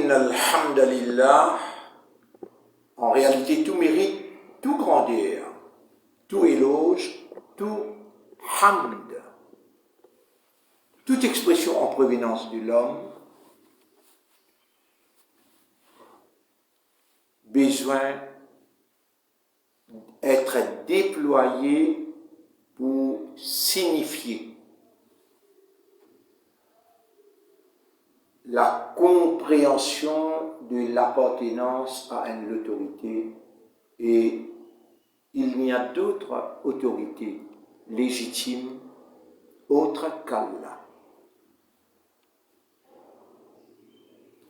Innal hamdalillah, en réalité tout mérite, tout grandeur, tout éloge, tout hamd, toute expression en provenance de l'homme, besoin d'être déployé pour signifier la compréhension de l'appartenance à une autorité, et il n'y a d'autre autorité légitime autre qu'Allah.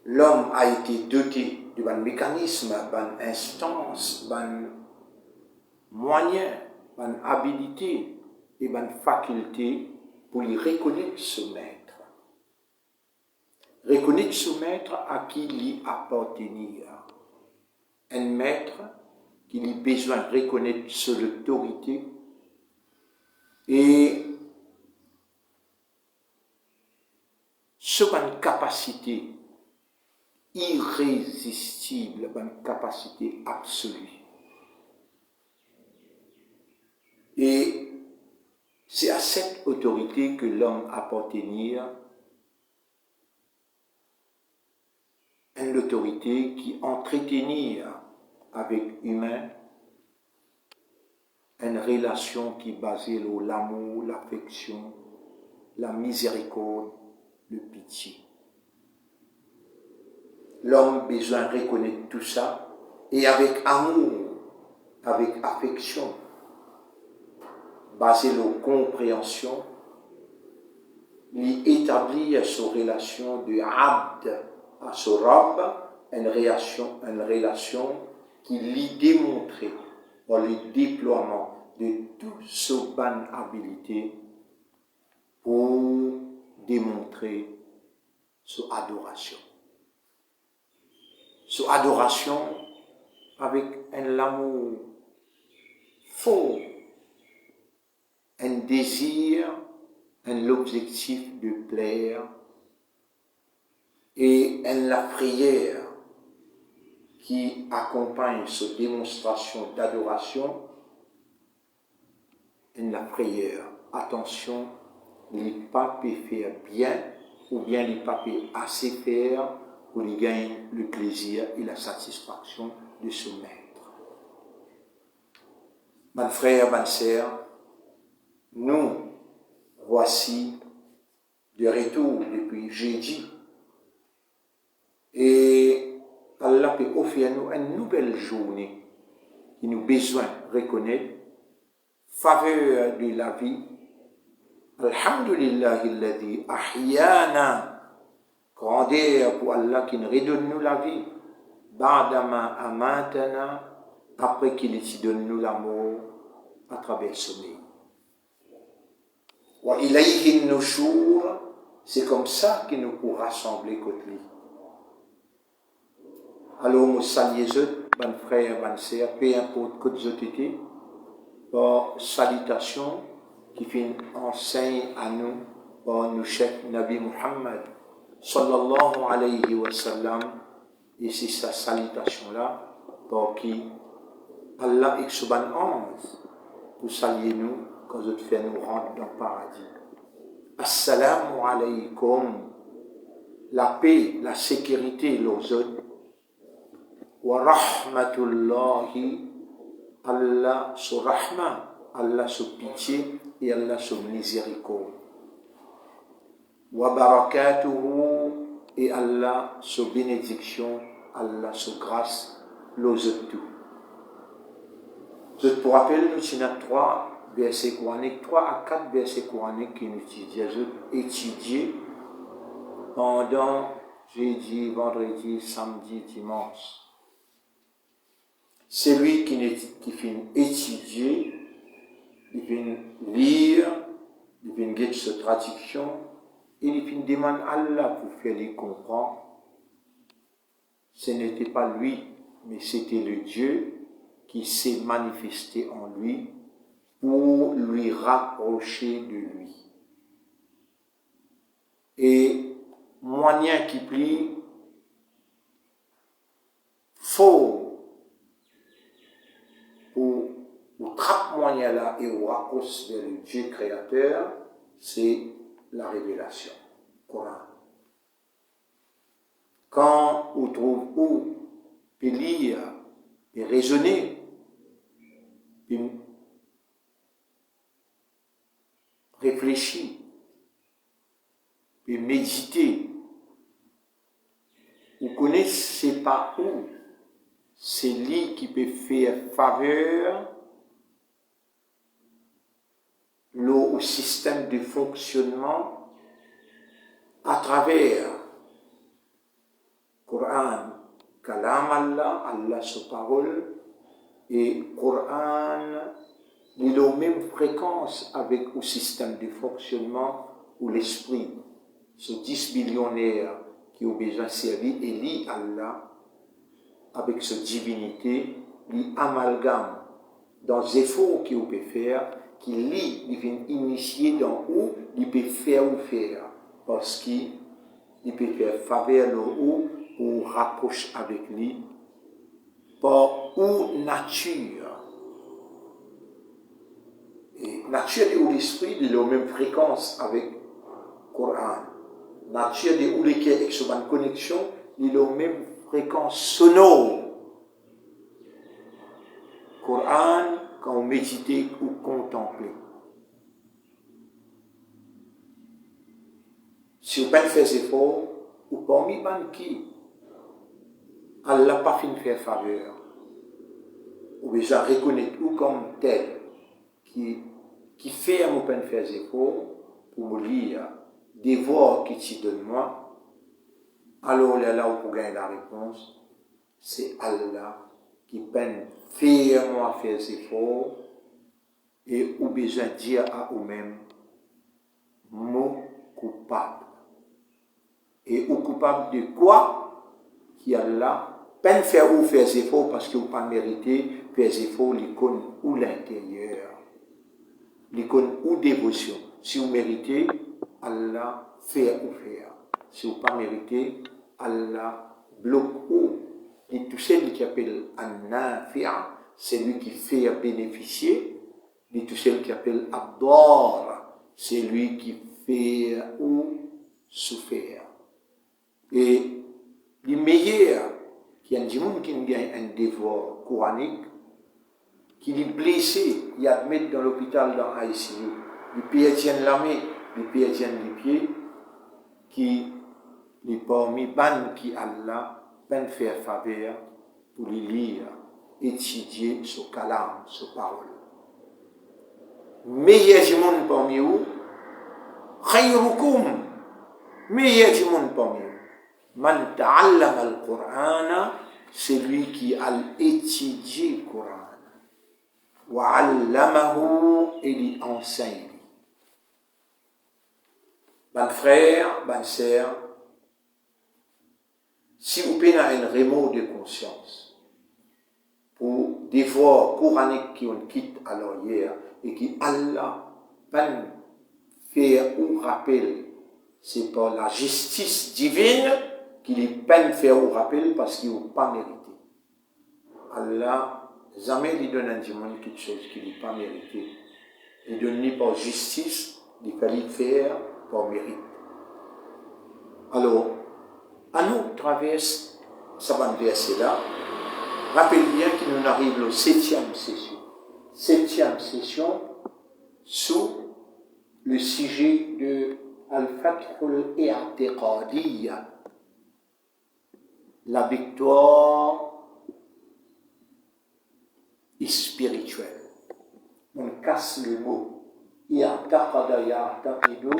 L'homme a été doté d'un mécanisme, d'une instance, d'un moyen, d'une habilité et d'une faculté pour lui reconnaître ce maître. Reconnaître ce maître à qui lui appartenir. Un maître qui lui besoin de reconnaître son autorité et son capacité irrésistible, une capacité absolue. Et c'est à cette autorité que l'homme appartenir, une autorité qui entretenir avec l'humain une relation qui est basée sur l'amour, l'affection, la miséricorde, le pitié. L'homme a besoin de reconnaître tout ça, et avec amour, avec affection, basé sur la compréhension, il établit sa relation de abd à son Rabb, une relation qui lui démontre par le déploiement de toute sa bonne habilité pour démontrer son adoration. Son adoration avec un amour fort, un désir, l'objectif de plaire, et la prière qui accompagne cette démonstration d'adoration, la prière. Attention, les papes faire bien, ou bien les papes assez faire pour lui gagner le plaisir et la satisfaction de ce maître. Mes frères, mes sœurs, nous voici de retour depuis jeudi, et Allah peut offrir nous une nouvelle journée qui nous besoin de reconnaître faveur de la vie. Alhamdulillah alladhi ahyana, grandeur pour Allah qui nous redonne nous la vie, ba'dama amatana, après qu'il donne nous la mort à travers le sommeil. Wa ilayhi nushur, c'est comme ça qu'il nous pourra rassembler contre lui. Alors, nous saluons, mes frères, mes sœurs, peu importe que vous étiez, par salutation qui fait enseigne à nous, par nous chef Nabi Muhammad, sallallahu alayhi wa sallam, et c'est sa salutation-là, par qui Allah est sur un ange, pour saluer nous, quand vous faites nous rentrer dans le paradis. Assalamu alaykum, la paix, la sécurité, les autres, wa rahmatullahi, Allah sur rahma, Allah sur pitié et Allah sur miséricorde. Wa barakatuhu, et Allah sur bénédiction, Allah sur grâce, les autres tout. Je te rappelle, nous avons 3 versets coraniques, 3 à 4 versets coraniques qui nous étudiés pendant jeudi, vendredi, samedi, dimanche. Celui qui finit étudier, il vient lire, il vient guetter sa traduction, et il vient demander à Allah pour faire les comprendre. Ce n'était pas lui, mais c'était le Dieu qui s'est manifesté en lui pour lui rapprocher de lui. Et moyen qui plie faux ou trappe moyen là et ou à cause du Dieu créateur, c'est la révélation, Coran. Quand on trouve où peut lire et raisonner, puis réfléchir, puis méditer, vous connaissez pas où c'est lui qui peut faire faveur au système de fonctionnement à travers Coran, Kalam Allah, Allah sa parole, et Coran, il a la même fréquence avec le système de fonctionnement ou l'esprit. Ce 10 millionnaires qui ont besoin servi et lit Allah avec cette divinité, il amalgame dans les efforts qu'il peut faire, qu'il lit, il vient initier dans où il peut faire ou faire, parce qu'il peut faire faveur le où ou rapproche avec lui, par ou nature. Et nature et l'esprit de la même fréquence avec le Coran. Nature de où lesquels avec cette connexion, il a la même fréquence sonore. Coran, quand on médite ou contemple. Si vous ne faites pas effort, ou parmi les qui Allah n'a pas fait faire faveur, ou déjà reconnaître ou comme tel qui fait un open faire effort pour me lire des voix qui t'y donnent moi, alors là où pour gagner la réponse, c'est Allah qui peine faire moi faire effort et ou besoin dire à vous-même mot coupable. Et ou coupable de quoi? Qui Allah peine faire ou faire effort parce que vous pas mérité faire effort l'icône ou l'intérieur. L'icône ou dévotion. Si vous méritez, Allah fait ou faire. Si vous pas méritez, Allah bloque ou. Et tout celui qui appelle An-Nafi'a, c'est lui qui fait bénéficier. Et tout celui qui appelle Abdar, c'est lui qui fait ou souffrir. Et les meilleurs qui ont des gens qui ont un devoir coranique, qui est blessé, il admet dans l'hôpital dans ICU, les pieds tiennent la main, les pieds tiennent les pieds, qui les parmi ban qui Allah peine faire faveur pour les lire, étudier ce kalam, ce parole. Meilleur du monde parmi vous, khayrukum, meilleur du monde parmi vous. Man ta'allama al-Qur'ana, c'est lui qui a étudié le Coran. Wa 'allamahu, et il enseigne. Ban frère, ban sœur, si vous avez un remords de conscience pour des voix coraniques qui ont quitté alors hier et qui Allah peine faire ou rappel, c'est par la justice divine qu'il est peine faire ou rappel parce qu'il n'a pas mérité. Allah jamais lui donne un dimanche quelque chose qu'il n'a pas mérité. Il donne ni par justice, il fallait faire par mérite. Alors, à nous traverse ce verset-là, rappelle bien qu'il nous arrive la 7e session. 7e session sous le sujet de Al-Fathul I'tiqadiyya, la victoire spirituelle. On casse le mot. I'taqada ya'taqidu,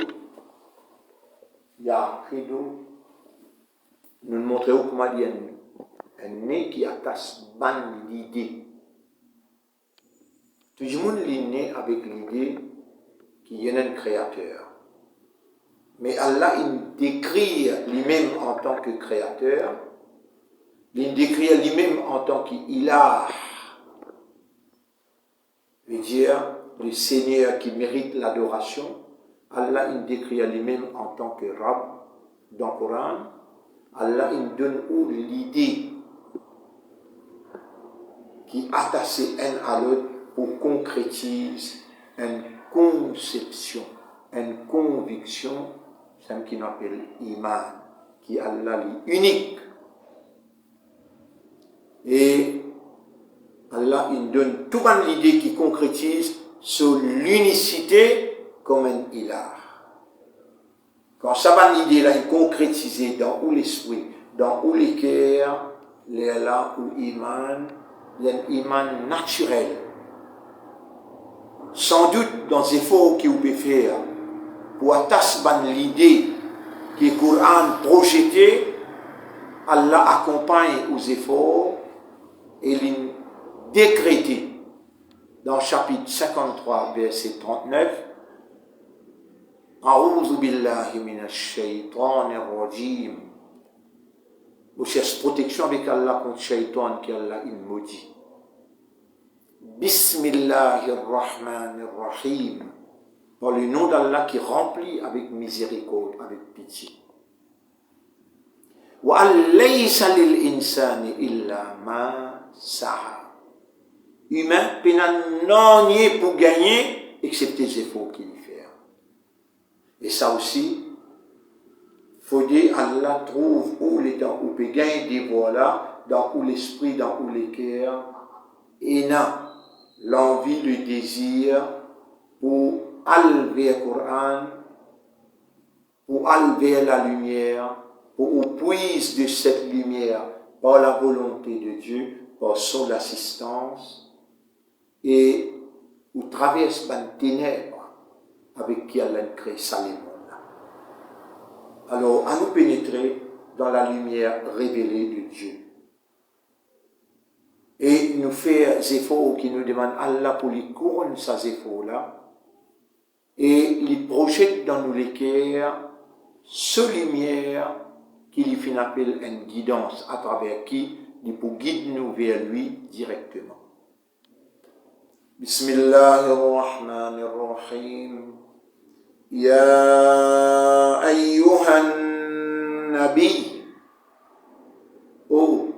yaqidu. Nous montrons comment il y a un nez qui attache ban l'idée. Tout le monde est né avec l'idée qu'il y a un créateur. Mais Allah, il décrit lui-même en tant que créateur, il décrit lui-même en tant qu'ilah, veut dire le Seigneur qui mérite l'adoration. Allah, il décrit lui-même en tant que Rab dans le Coran. Allah, il donne où l'idée qui attachent un à l'autre pour concrétiser une conception, une conviction, c'est ce qu'on appelle iman, qui est Allah unique. Et Allah il donne toute l'idée qui concrétise sur l'unicité comme un ilah. Quand ça va l'idée là est concrétisée dans où l'esprit, dans où les cœurs, les là ou iman, l'iman naturel. Sans doute dans les efforts qu'il peut faire pour atteindre l'idée que le Coran projeté, Allah accompagne aux efforts et les décrété dans le chapitre 53, verset 39. A'udhu billahi minash shaitanir rajim. Vous cherchez protection avec Allah contre le shaitan qui Allah il maudit. Bismillahirrahmanirrahim. Par le nom d'Allah qui remplit avec miséricorde, avec pitié. Wa laysa lil insani illa ma sa'a. Humain, non nier pour gagner, excepté les efforts qu'il fait. Et ça aussi, faut dire Allah trouve où les dents, où peut gagner des voies là, dans où l'esprit, dans où les cœurs, et non, l'envie, le désir, pour aller vers le Coran, pour aller vers la lumière, pour puiser de cette lumière par la volonté de Dieu, par son assistance, et où traverse les ténèbres avec qui Allah crée ça les mondes. Alors, à nous pénétrer dans la lumière révélée de Dieu. Et nous faire des efforts qui nous demandent Allah pour les couronner ces efforts-là. Et les projette dans nous les cœurs ce lumière qui lui fait appel une guidance à travers qui il peut guider nous vers lui directement. Bismillahirrahmanirrahim. Ya ayyuhan nabi. Oh,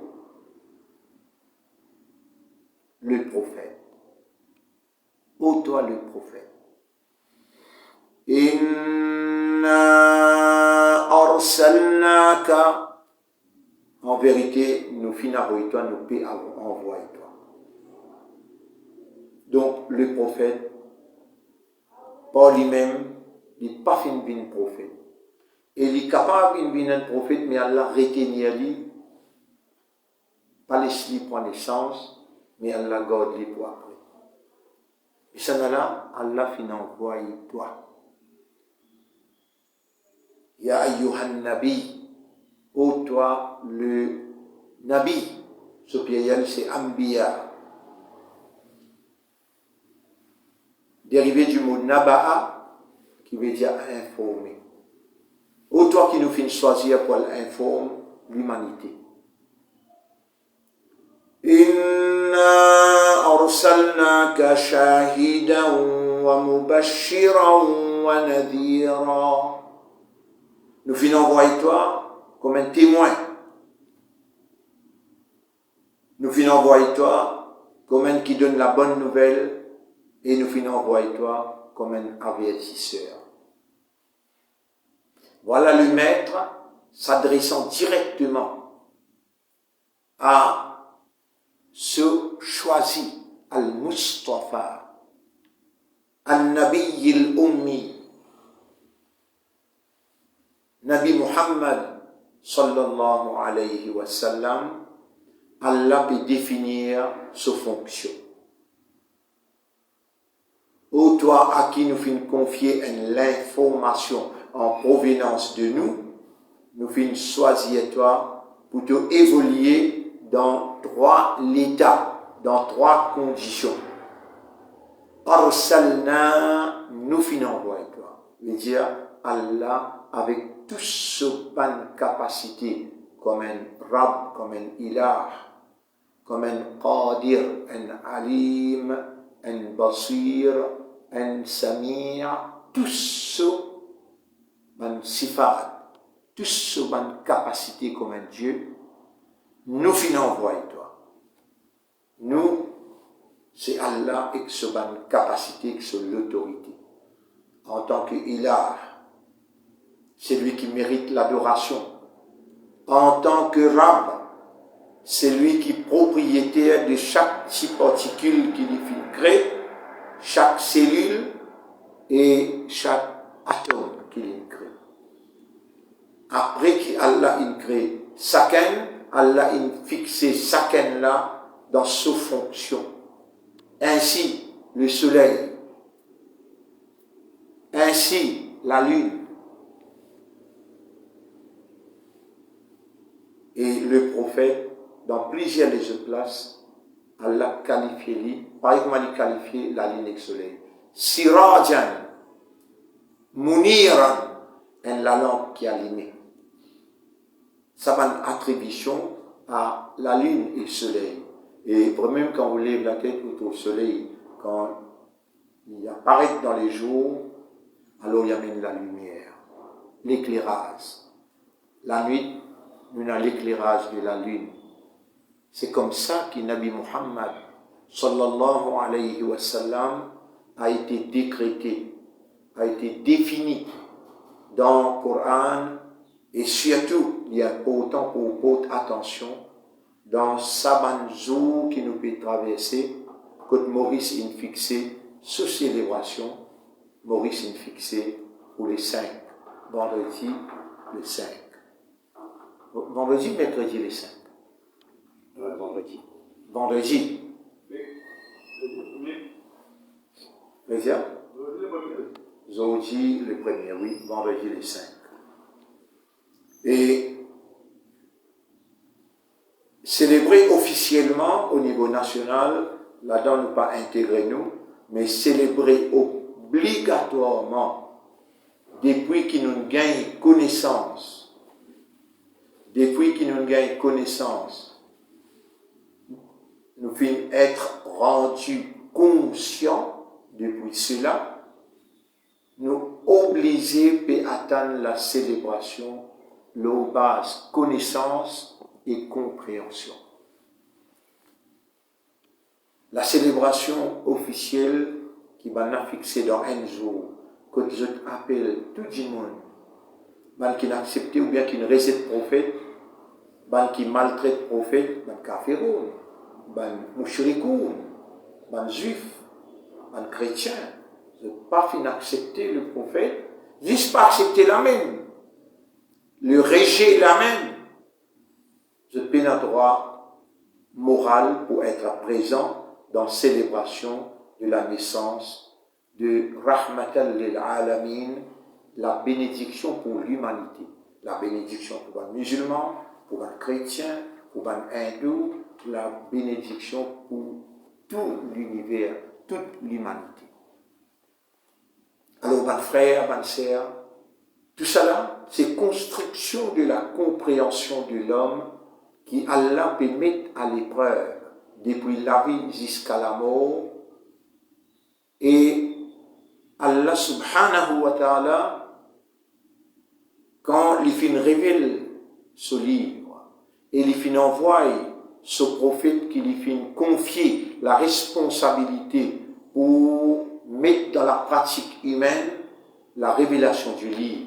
le prophète. Oh, toi le prophète. Inna arsalnaka. En vérité, nous finirons toi, nous paix envoyer toi. Donc, le prophète, par lui-même, il n'est pas fait une prophète. Et il est capable de devenir un prophète, mais Allah retenir lui, pas laisser prendre naissance, mais Allah garde lui pour après. Et ça là, Allah finit envoyer toi. Ya ayyuhan nabi, ô toi le nabi, ce pluriel c'est Ambiya. Dérivé du mot naba'a, qui veut dire informer. Ô toi qui nous fait choisir pour informer l'humanité. Inna arsalnaka shahidan wa mubashiran wa nadhira. Nous finissons envoyer toi comme un témoin. Nous finissons envoyer toi comme un qui donne la bonne nouvelle. Et nous finissons envoyer toi comme un avertisseur. Voilà le maître s'adressant directement à ce choisi, al-Mustafa, al-Nabi al-Ummi, Nabi Muhammad sallallahu alayhi wa sallam. Allah peut définir sa fonction. Ô toi à qui nous finissons confier l'information en provenance de nous, nous finissons choisir toi pour te évoluer dans trois états, dans trois conditions. Arsalna, nous finissons envoyer toi. Veut dire Allah avec toute ce bonne capacité, comme un Rab, comme un Ilah, comme un Qadir, un Alim, un Basir, un Samir, tout ce ban sifat, tout ce ban capacité comme un Dieu, nous finissons envoyer toi. Nous, c'est Allah et son capacité, et son autorité. En tant qu'ilah, c'est lui qui mérite l'adoration. En tant que Rab, c'est lui qui est propriétaire de chaque petite particule qu'il crée, chaque cellule et chaque atome qu'il crée. Après qu'Allah a créé Saken, Allah a fixé Saken là dans sa fonction. Ainsi, le soleil, ainsi la lune. Et le prophète, dans plusieurs des autres places, Allah qualifié lui, pareil comme il qualifié la lune et le soleil. Sirajan, Muniran, la lampe qui est allumée. Ça va une attribution à la lune et le soleil. Et même quand vous lèvez la tête autour du soleil, quand il apparaît dans les jours, alors il amène la lumière, l'éclairage. La nuit, nous avons l'éclairage de la lune. C'est comme ça que Nabi Muhammad sallallahu alayhi wa sallam a été décrété, a été défini dans le Coran et surtout, il y a autant pour haute attention dans Sabanzou qui nous peut traverser, quand Maurice a fixé sous célébration, Maurice a fixé pour les 5, vendredi le 5. Vendredi, mercredi les 5. Vendredi. Vendredi. Deuxième. Zodi le premier, oui. Vendredi les 5. Et célébrer officiellement au niveau national, là-dedans nous pas intégrer nous, mais célébrer obligatoirement depuis qu'ils nous gagnent connaissance. Depuis qu'ils nous gagnent connaissance, nous finissons être rendus conscients depuis cela, nous obliger à atteindre la célébration, leur base connaissance et compréhension. La célébration officielle qui va fixée dans un jour, que je appelle tout le monde, qui n'a accepté ou bien qui ne récite prophète, qui maltraite prophète, kafiroun, mouchrikoun, juif, chrétien. Je n'ai pas fini d'accepter le prophète, juste pas accepter la même. Le rejet la même. Je n'ai pas un droit moral pour être présent dans la célébration de la naissance de Rahmatan lil Alamin, la bénédiction pour l'humanité. La bénédiction pour les musulmans, pour les chrétiens, pour les hindous, la bénédiction pour tout l'univers, toute l'humanité. Alors, mes frères, mes sœurs, tout cela, c'est construction de la compréhension de l'homme qui Allah peut mettre à l'épreuve depuis la vie jusqu'à la mort. Et Allah subhanahu wa ta'ala, quand il fin révèle ce livre, et il fin envoie ce prophète qui lui fin confier la responsabilité pour mettre dans la pratique humaine la révélation du livre,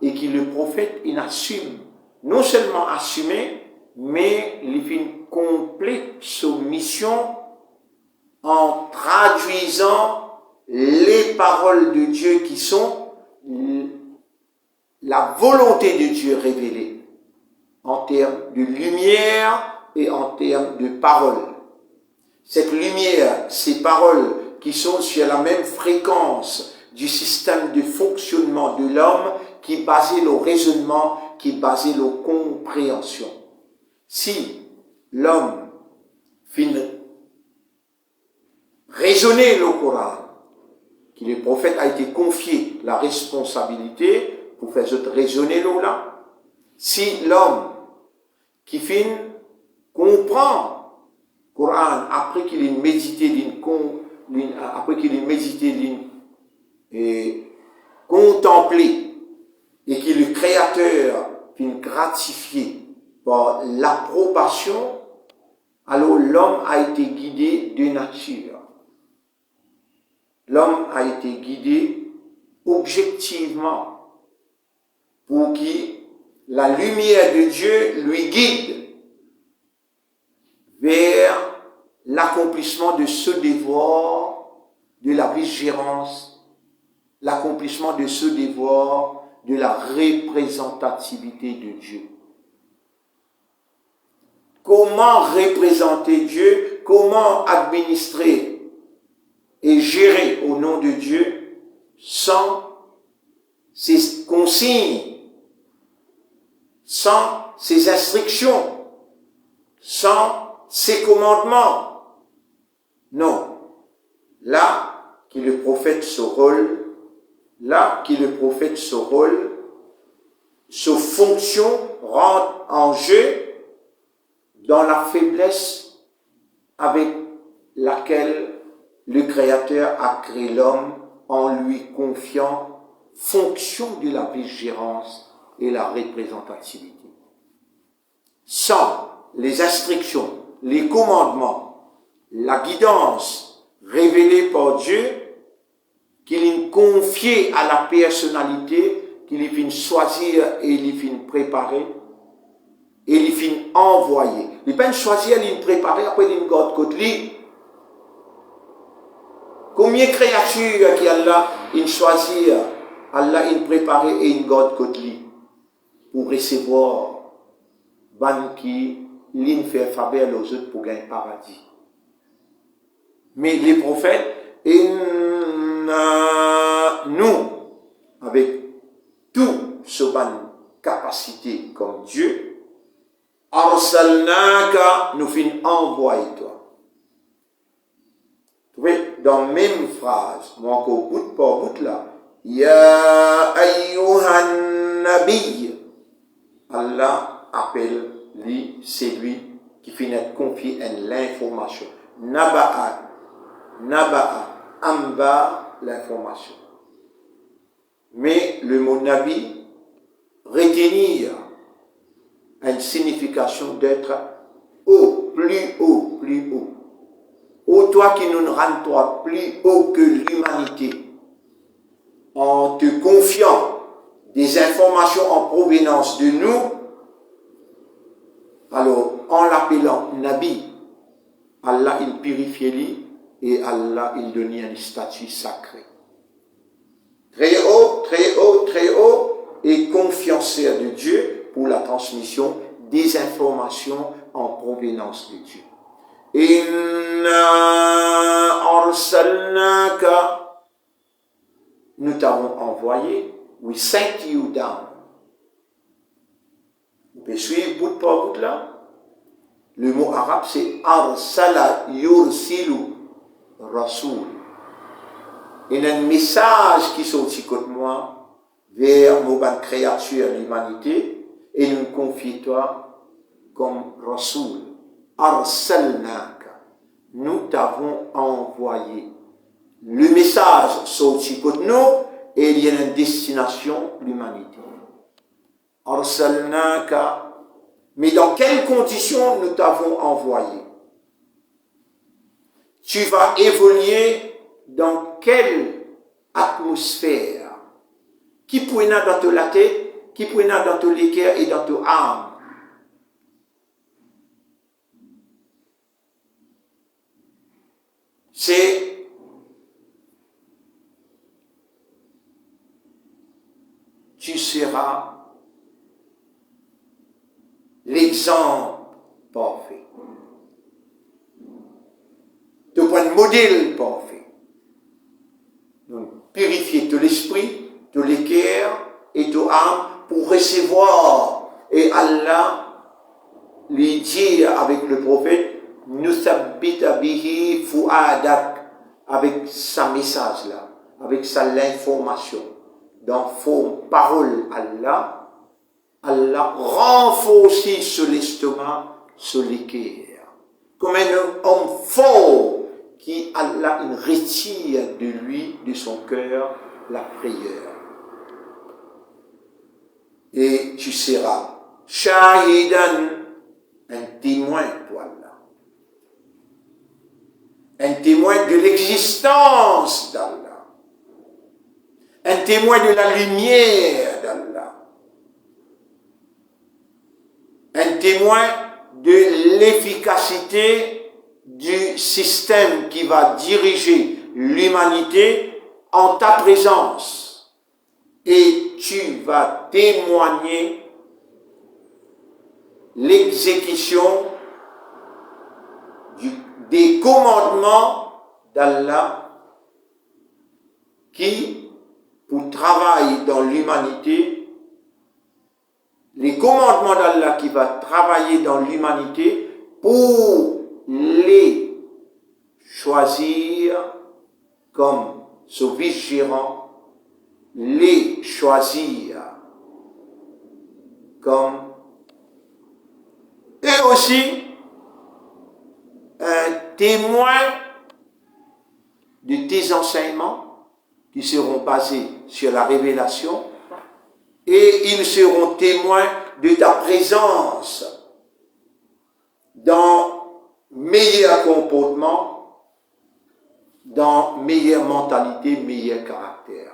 et que le prophète il assume, non seulement assumer, mais il fin complète sa mission en traduisant les paroles de Dieu qui sont la volonté de Dieu révélée en termes de lumière et en termes de paroles. Cette lumière, ces paroles qui sont sur la même fréquence du système de fonctionnement de l'homme qui est basé le raisonnement, qui est basé la compréhension. Si l'homme finit raisonner le Coran, que le prophète a été confié la responsabilité pour faire raisonner l'eau là, si l'homme qui finit comprend le Coran après qu'il ait médité, et contemplé, et que le Créateur finit gratifié par l'approbation, alors l'homme a été guidé de nature. L'homme a été guidé objectivement pour que la lumière de Dieu lui guide vers l'accomplissement de ce devoir de la vigilance, l'accomplissement de ce devoir de la représentativité de Dieu. Comment représenter Dieu, comment administrer et gérer au nom de Dieu sans ses consignes, sans ses instructions, sans ses commandements. Non. Là qui le prophète ce rôle, sa fonction rentre en jeu dans la faiblesse avec laquelle le Créateur a créé l'homme en lui confiant fonction de la vigilance et la représentativité. Sans les instructions, les commandements, la guidance révélée par Dieu, qu'il confie à la personnalité, qu'il finit choisir et il finit préparer, et il finit envoyer. Il peut choisir, il préparer, après il garde côté lui. Combien de créatures qui Allah, il choisit, Allah, il prépare et il garde côté lui pour recevoir ban qui l'in fait faveur aux autres pour gagner paradis. Mais les prophètes, nous, avec tout ce ban capacité comme Dieu, arsalnaka, nous fin envoyer toi. Vous voyez, dans la même phrase, moi encore bout par bout là, ya ayyuhan nabiy, Allah appelle lui, c'est lui qui finit confier l'information. Naba'a, amba, l'information. Mais le mot nabi, retenir une signification d'être haut, plus haut, plus haut. Ô toi qui nous rends toi plus haut que l'humanité, en te confiant des informations en provenance de nous, alors en l'appelant Nabi, Allah il purifie lui et Allah il donne un statut sacré. Très haut, très haut, très haut, et confiancier de Dieu pour la transmission des informations en provenance de Dieu. Inna arsalnaka, nous t'avons envoyé, we sent you down. Vous pouvez suivre bout par bout là. Le mot arabe c'est arsala yursilu rasoul. Il y a un message qui sortit contre moi vers nos bonnes créatures, l'humanité, et nous confie toi comme rasoul. Arsalnaka. Nous t'avons envoyé. Le message sorti contre nous et il y a une destination, l'humanité. Arsalnaka. Mais dans quelles conditions nous t'avons envoyé? Tu vas évoluer dans quelle atmosphère? Qui pourrait dans ton la tête, qui pourrait dans ton cœur et dans ton âme? C'est tu seras l'exemple parfait. De point de modèle parfait. Donc, purifier tout l'esprit, tout le cœur et tout âme pour recevoir. Et Allah lui dit avec le prophète, Nuthabbita bihi fu'adak, avec sa message là, avec sa l'information, dans forme parole Allah renforce sur l'estomac, sur le cœur. Comme un homme fort qui Allah il retire de lui, de son cœur, la prière. Et tu seras shahidan, un témoin pour Allah. un témoin de l'existence d'Allah, un témoin de la lumière d'Allah, un témoin de l'efficacité du système qui va diriger l'humanité en ta présence. Et tu vas témoigner l'exécution des commandements d'Allah qui, pour travailler dans l'humanité, les commandements d'Allah qui va travailler dans l'humanité pour les choisir comme ce vice-gérant, les choisir comme et aussi un témoin de tes enseignements qui seront basés sur la révélation et ils seront témoins de ta présence dans meilleur comportement, dans meilleure mentalité, meilleur caractère.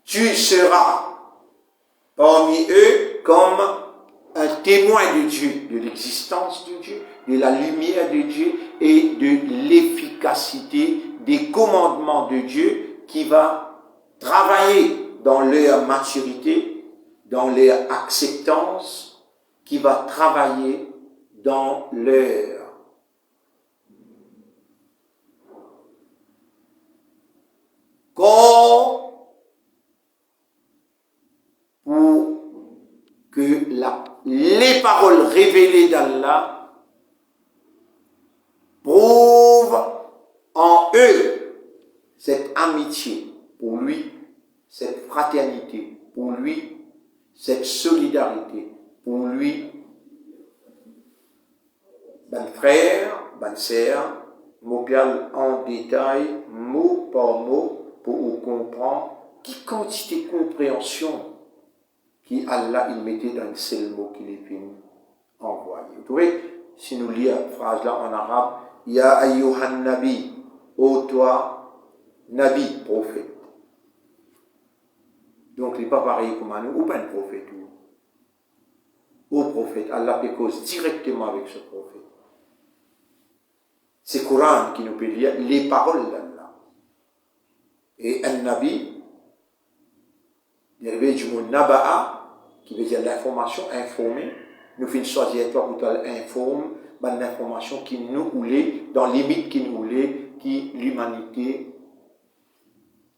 Tu seras parmi eux comme un témoin de Dieu, de l'existence de Dieu, de la lumière de Dieu et de l'efficacité des commandements de Dieu qui va travailler dans leur maturité, dans leur acceptance, qui va travailler dans leur corps pour que les paroles révélées d'Allah prouvent en eux cette amitié pour lui, cette fraternité pour lui, cette solidarité pour lui. Ben frère, ben sœur, mot en détail, mot par mot, pour comprendre qui quantité de compréhension qui Allah il mettait dans un seul mot qu'il est venu envoyer. Vous trouvez, si nous lisons la phrase là en arabe, Ya ayyuhan nabi, ô toi, nabi, prophète. Donc, il n'est pas pareil comme nous, ou pas un prophète. Ô prophète, Allah peut cause directement avec ce prophète. C'est le Coran qui nous peut lire les paroles d'Allah. Et un nabi, dérivé du mot naba'a, qui veut dire l'information, informer, nous finissons choisir toi pour informe, l'information qui nous voulait, dans les limites qui nous voulait, qui l'humanité,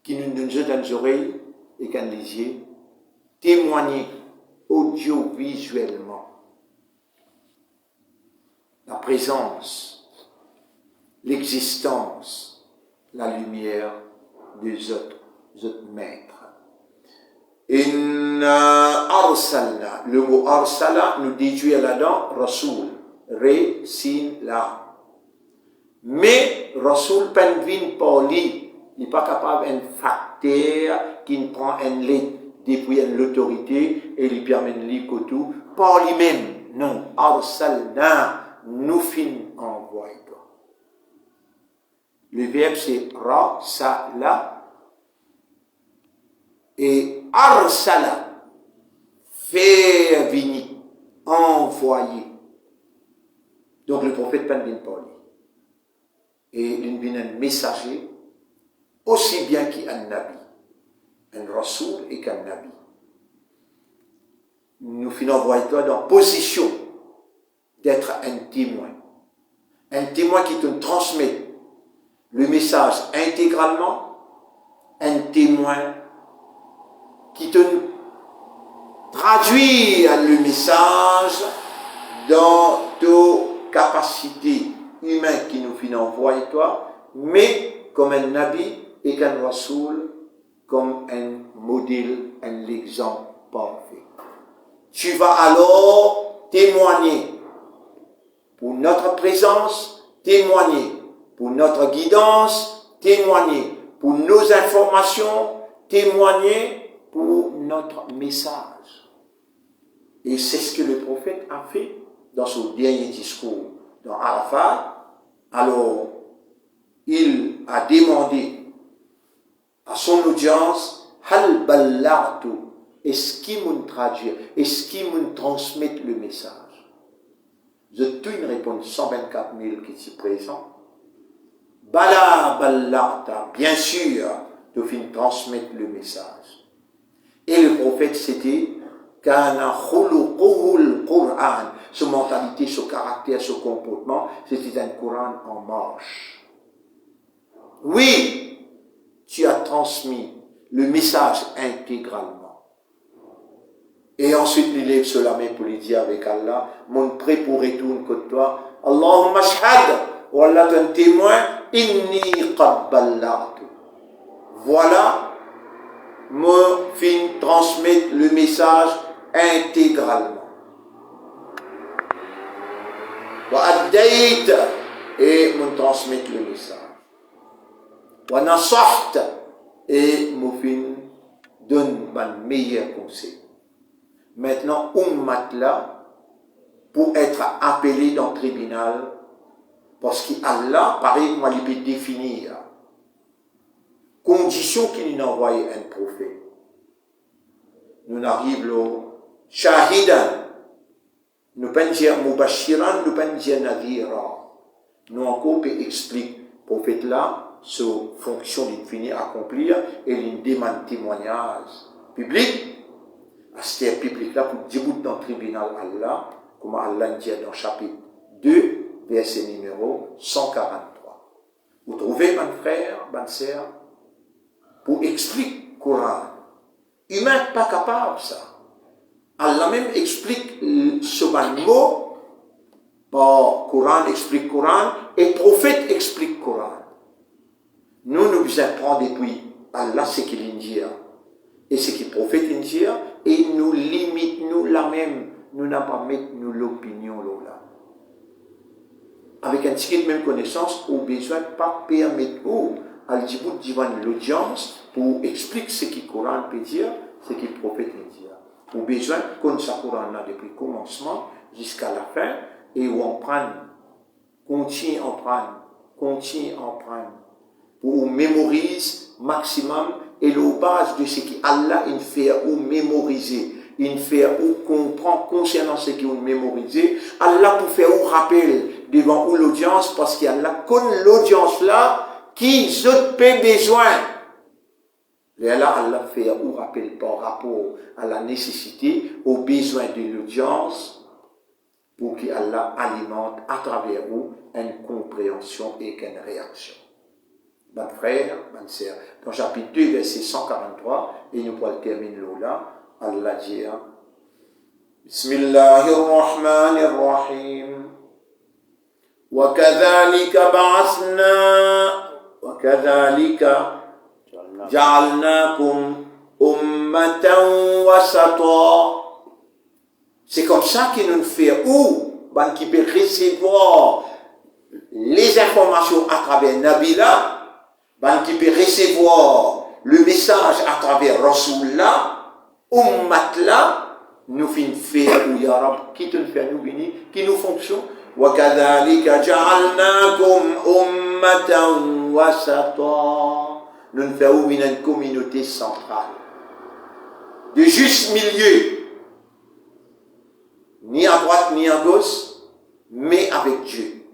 qui nous donne des oreilles et qu'un lisier, témoigner audiovisuellement la présence, l'existence, la lumière des autres maîtres. Inna arsalna, le mot arsala nous déduit là-dedans Rasoul, Ré, Sin, La. Mais Rasoul penvin parli, il n'est pas capable d'un facteur qui prend un lait depuis l'autorité et lui permet de lire tout, par lui-même. Non, arsalna, nous fin envoyé. Le verbe c'est rasala. Et arsala, faire venir, envoyer. Donc le prophète pas vient parler. Et il vient un messager, aussi bien qu'un nabi, un rasoul et qu'un nabi. Nous finissons envoyer toi dans position d'être un témoin. Un témoin qui te transmet le message intégralement, un témoin qui te traduit le message dans tes capacités humaines qui nous finissent envoyer toi, mais comme un nabi et qu'un rasoul, comme un modèle, un exemple parfait. Tu vas alors témoigner pour notre présence, témoigner pour notre guidance, témoigner pour nos informations, témoigner pour notre message. Et c'est ce que le prophète a fait dans son dernier discours dans Arafat. Alors, il a demandé à son audience, Hal ballagtu, est-ce qu'ils m'ont traduit, est-ce qu'ils m'ont transmis le message? Je dois une réponse 124 000 qui sont présents. Bala ballagta, bien sûr, de finir transmettre le message. Et le prophète c'était Kana khuluquhul Qur'an, sa mentalité, son caractère, son comportement, c'était un Coran en marche. Oui, tu as transmis le message intégralement. Et ensuite, il lève sur la main pour lui dire avec Allah, mon prêt pour retourner contre toi, Allahumma shahad, ou Allah est un témoin, inni qad ballagtu. Voilà, me fin transmettre le message intégralement. Wa addayt, et me transmettre le message. Wa nasaht, et me fin donne un meilleur conseil. Maintenant, ummat là, pour être appelé dans le tribunal, parce qu'Allah, pareil, moi, il peut définir conditions qu'il nous envoie un prophète. Nous arrivons au shahidan, nous pas dire mubashiran, nous pas dire nadira. Nous encore peut expliquer prophète là, sa fonction d'infini accomplir et il demande témoignage public. C'est un public là pour dire dans le tribunal Allah, comme Allah dit dans le chapitre 2, verset numéro 143. Vous trouvez, mon frère, ma sœur, pour expliquer le Coran. Humain n'est pas capable de ça. Allah même explique ce mot, Coran explique Coran, et prophète explique Coran. Nous devons apprendre depuis Allah ce qu'il dit, et ce qu'il prophète dit, et nous limite nous la même, nous n'avons pas mettre nous l'opinion là. Avec un petit même connaissance, on besoin de pas permettre à l'audience pour expliquer ce que le Coran peut dire, ce que le prophète peut dire. On besoin de connaître ce Coran là depuis le commencement jusqu'à la fin, et on prend, continue à prendre, pour mémoriser maximum, et la base de ce qu'Allah il fait ou mémoriser, il fait ou comprendre concernant ce qu'il a mémorisé, Allah pour faire ou rappel devant ou l'audience, parce qu'Allah connaît l'audience là qui ont besoin. Et là, Allah fait ou rappel par rapport à la nécessité, aux besoins de l'audience, pour qu'Allah alimente à travers vous une compréhension et une réaction. Mon frère, ma sœur, dans le chapitre 2, verset 143, et nous pourrons terminer là, Allah dit, Bismillahirrahmanirrahim. وكذلك جعلناكم أمة وسطا. C'est comme ça qu'il nous fait qui peut recevoir les informations à travers Nabila, qui peut recevoir le message à travers Rasulullah, Ummatla, nous finissons faire ou Yarab, qui te fait nous bénir, qui nous fonctionne. وَكَذَلِكَ جَعَلْنَاكُمْ أُمَّةً وَسَطًا. Nous nous faisons une communauté centrale, de juste milieu, ni à droite ni à gauche, mais avec Dieu.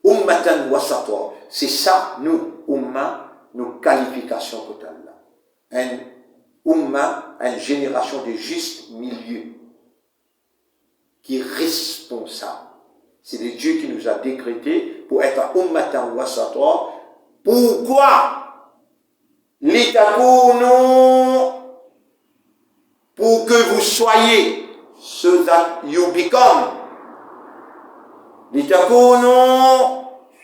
Ummatan wasata. C'est ça, nous, umma, nos qualifications pour Allah. Un umma, une génération de juste milieu, qui est responsable. C'est le Dieu qui nous a décrété pour être ummatan wasata. Pourquoi? Litakunu, pour que vous soyez so that you become. Litakunu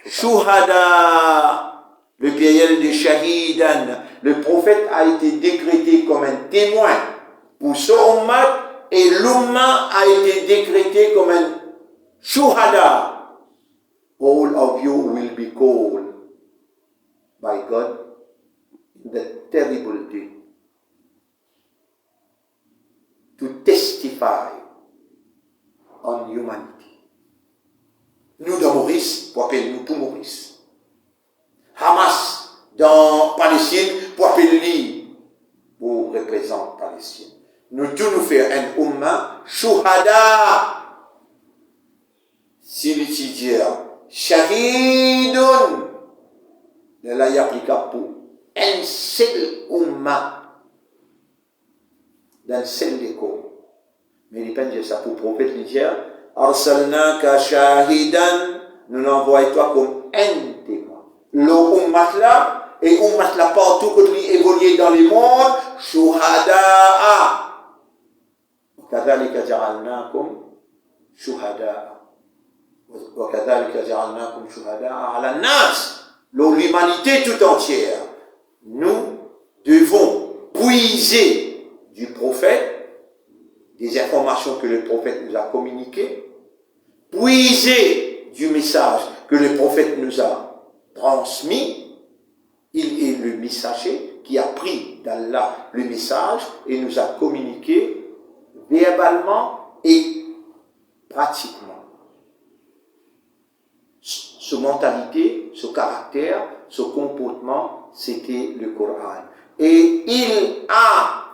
shuhada, le pluriel de shahidan. Le prophète a été décrété comme un témoin pour ce ummat, et l'umma a été décrété comme un shuhada. All of you will be called by God in the terrible day to testify on humanity. nous dans Maurice, pour appeler nous pour Maurice. Hamas dans Palestine, pour appeler lui pour représenter Palestine. Nous tous nous faire un umma shuhada. Si l'étudiant shahidun, là il applique pour un seul umma dans seul école. Mais il peut dire ça pour le prophète, il dit arsalnaka shahidan, nous l'envoyons toi comme un témoin. Le ummat là, et ummat là partout que lui évolue dans le monde, shuhada'a. كذلك جعلناكم شهداء وكذلك جعلناكم شهداء على الناس. L'humanité tout entière, nous devons puiser du prophète des informations que le prophète nous a communiquées, puiser du message que le prophète nous a transmis. Il est le messager qui a pris d'Allah le message et nous a communiqué verbalement et pratiquement. Sa mentalité, son caractère, son comportement, c'était le Coran. Et il a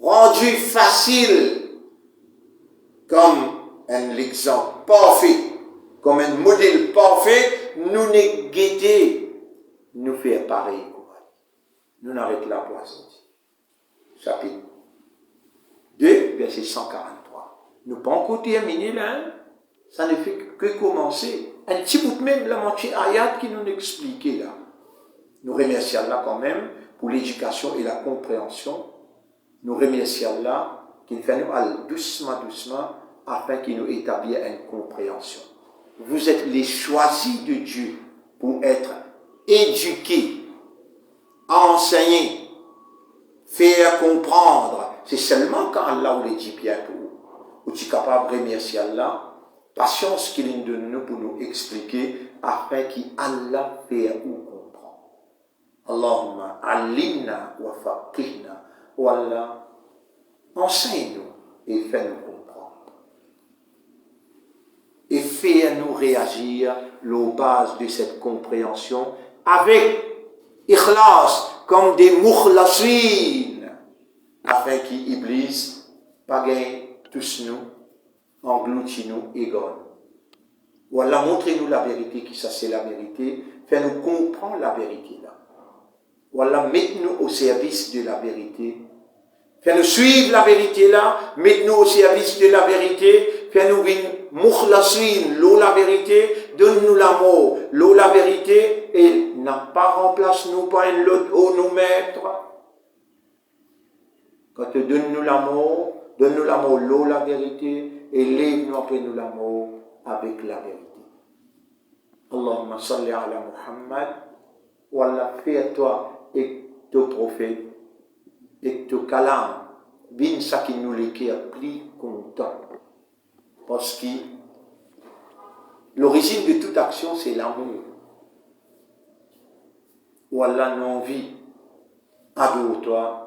rendu facile, comme un exemple parfait, comme un modèle parfait, nous néguer, nous faire pareil. Nous n'arrêtons la poisson. Chapitre 2, verset 143. Nous pas encore terminé là, ça ne fait que commencer. Un petit bout de même, la moitié ayat qui nous expliquait là. Nous remercions Allah quand même pour l'éducation et la compréhension. Nous remercions Allah qu'il fait nous aller doucement, doucement, afin qu'il nous établisse une compréhension. Vous êtes les choisis de Dieu pour être éduqués, enseignés, faire comprendre. C'est seulement quand Allah vous le dit bien pour vous. Vous êtes capable de remercier Allah, patience qu'il nous donne nous pour nous expliquer, afin qu'Allah fait ou comprendre. Allahumma alimna wa faqihna. Ou Allah, enseigne-nous et fais-nous comprendre. Et fais-nous réagir aux bases de cette compréhension avec ikhlas, comme des mukhlasin, afin qu'Iblis pas gagne tous nous, engloutit nous et gagne. Voilà, montrez-nous la vérité, qui ça c'est la vérité, fais-nous comprendre la vérité là. Voilà, mettez-nous au service de la vérité, fais-nous suivre la vérité là, mettez-nous au service de la vérité, fais-nous une mukhlasin, l'eau la vérité, donne-nous l'amour, l'eau la vérité, et n'a pas remplace-nous par une autre eau nous mettre. Quand tu donnes-nous l'amour, l'eau, la vérité, et lève-nous après nous l'amour avec la vérité. Allahumma salli ala Muhammad, wa Allah, fais-toi et ton prophète, et ton kalam, bin ça qui nous l'écrit plus content. Parce que l'origine de toute action, c'est l'amour. Ou Allah, non-vie, adore-toi,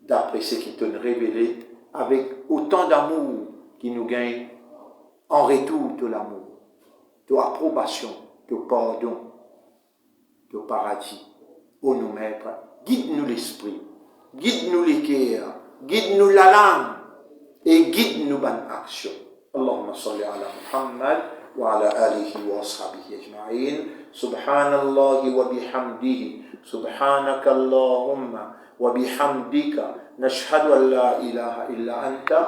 d'après ce qui te révélé, avec autant d'amour qui nous gagne en retour de l'amour, de approbation, de pardon, de paradis. Ô nous maîtres, guide-nous l'esprit, guide-nous les cœurs, guide-nous la langue et guide-nous dans l'action. Allahumma salli ala Muhammad wa ala alihi wa ashabihi ajma'in. Subhanallahi wa bihamdihi. Subhanaka Allahumma وبحمدك نشهد أن لا إله إلا أنت